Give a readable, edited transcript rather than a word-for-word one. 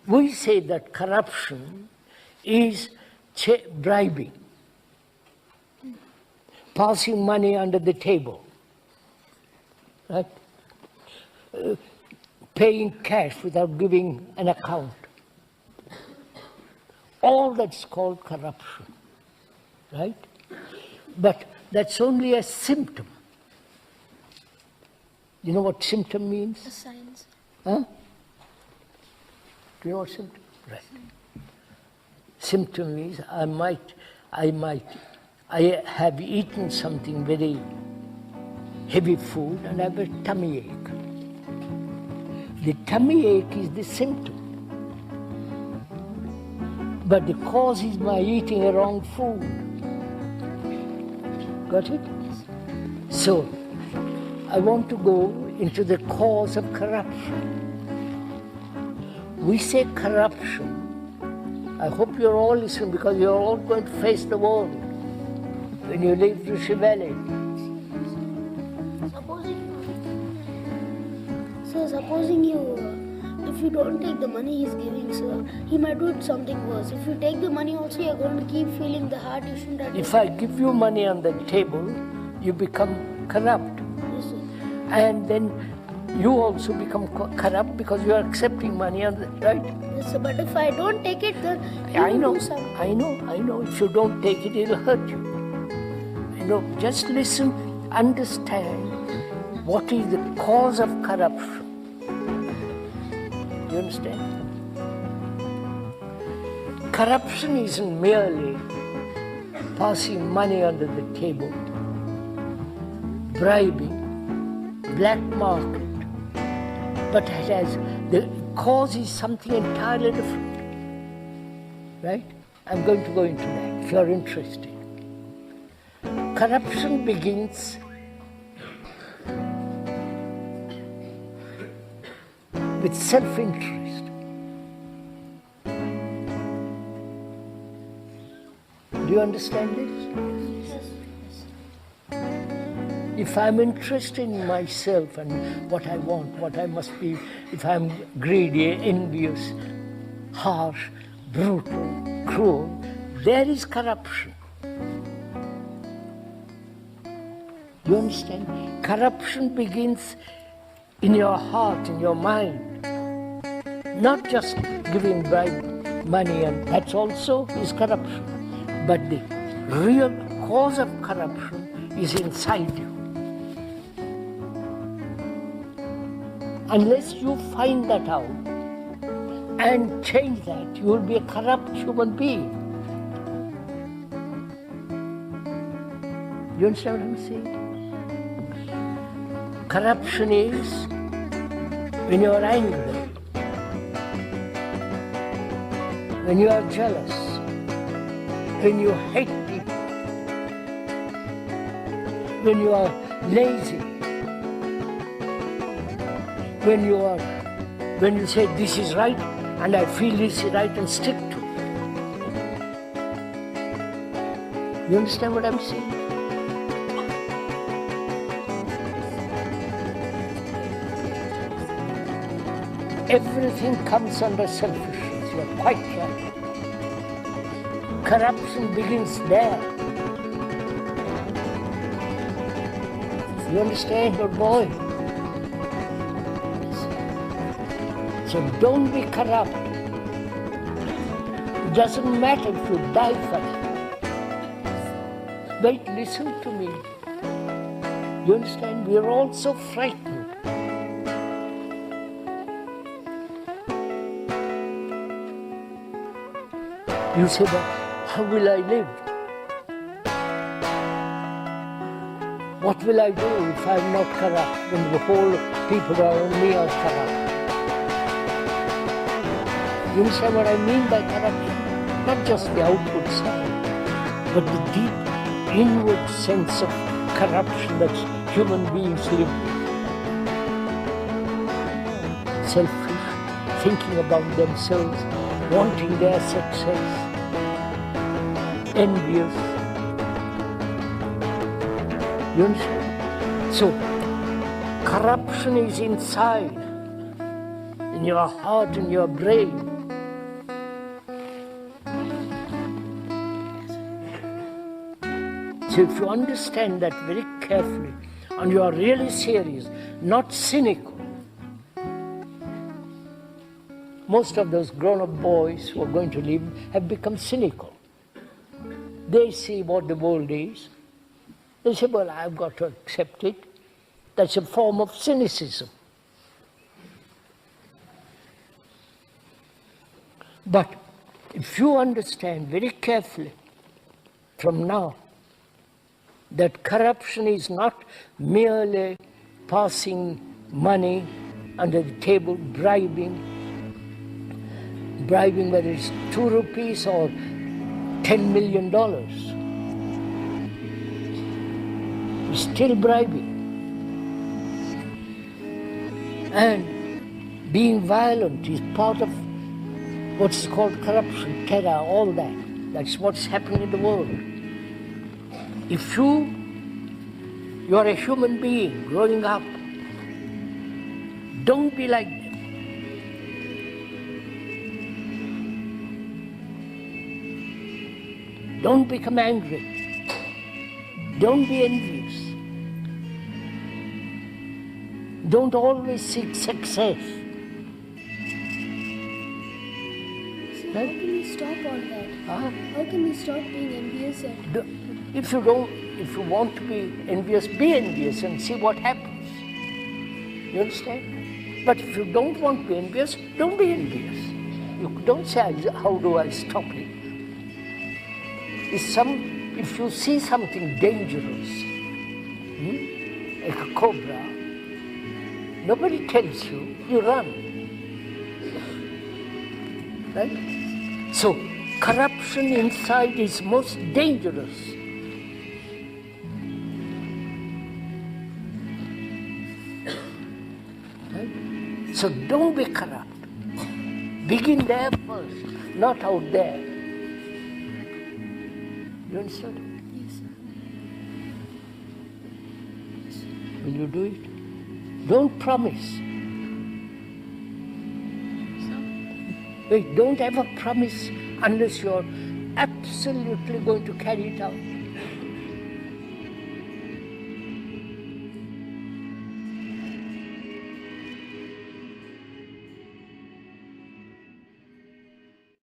We say that corruption is bribing, passing money under the table, right? Paying cash without giving an account. All that's called corruption, right? But that's only a symptom. You know what symptom means? The signs. Huh? Do you know what symptom? Right. Symptom means I have eaten something very heavy food and I have a tummy ache. The tummy ache is the symptom. But the cause is my eating a wrong food. Got it? So, I want to go into the cause of corruption. We say corruption. I hope you're all listening because you're all going to face the world when you leave Rishi Valley. Supposing if you don't take the money he's giving, sir, he might do something worse. If you take the money also, you're going to keep feeling the heart. You shouldn't have. If I give you money on the table, you become corrupt. Yes, sir. And then you also become corrupt because you are accepting money on the, right? Yes, sir. But if I don't take it, then I you know, will do something. I know. If you don't take it, it'll hurt you. You know, just listen, understand what is the cause of corruption. You understand? Corruption isn't merely passing money under the table, bribing, black market, but it has, the cause is something entirely different. Right? I'm going to go into that if you're interested. Corruption begins with self-interest. Do you understand this? If I'm interested in myself and what I want, what I must be, if I'm greedy, envious, harsh, brutal, cruel, there is corruption. You understand? Corruption begins in your heart, in your mind. Not just giving bribe money, and that's also is corruption. But the real cause of corruption is inside you. Unless you find that out and change that, you will be a corrupt human being. You understand what I'm saying? Corruption is when you are angry, when you are jealous, when you hate people, when you are lazy, when you say this is right and I feel this is right and stick to it. You understand what I'm saying? Everything comes under selfishness. You are quite right. Corruption begins there. You understand, good boy? So don't be corrupt. It doesn't matter if you die for it. Wait, listen to me. You understand? We are all so frightened. You say, but how will I live? What will I do if I'm not corrupt, when the whole people around me are corrupt? You understand what I mean by corruption? Not just the outward side, but the deep inward sense of corruption that human beings live with. Selfish, thinking about themselves, wanting their success, envious. You understand? So, corruption is inside, in your heart, in your brain. So if you understand that very carefully, and you are really serious, not cynical. Most of those grown-up boys who are going to live have become cynical. They see what the world is. They say, well, I've got to accept it. That's a form of cynicism. But if you understand very carefully from now that corruption is not merely passing money under the table, bribing whether it's 2 rupees or $10 million. It's still bribing. And being violent is part of what's called corruption, terror, all that. That's what's happening in the world. If you are a human being growing up, don't be like them. Don't become angry. Don't be envious. Don't always seek success. So how can we stop all that? Huh? How can we stop being envious? And If you want to be envious and see what happens. You understand? But if you don't want to be envious, don't be envious. You don't say, how do I stop it? If you see something dangerous, like a cobra, nobody tells you, you run. Right? So, corruption inside is most dangerous. Right? So don't be corrupt. Begin there first, not out there. You understand? yes, sir. Will you do it? Don't promise. Wait, don't ever promise unless you're absolutely going to carry it out.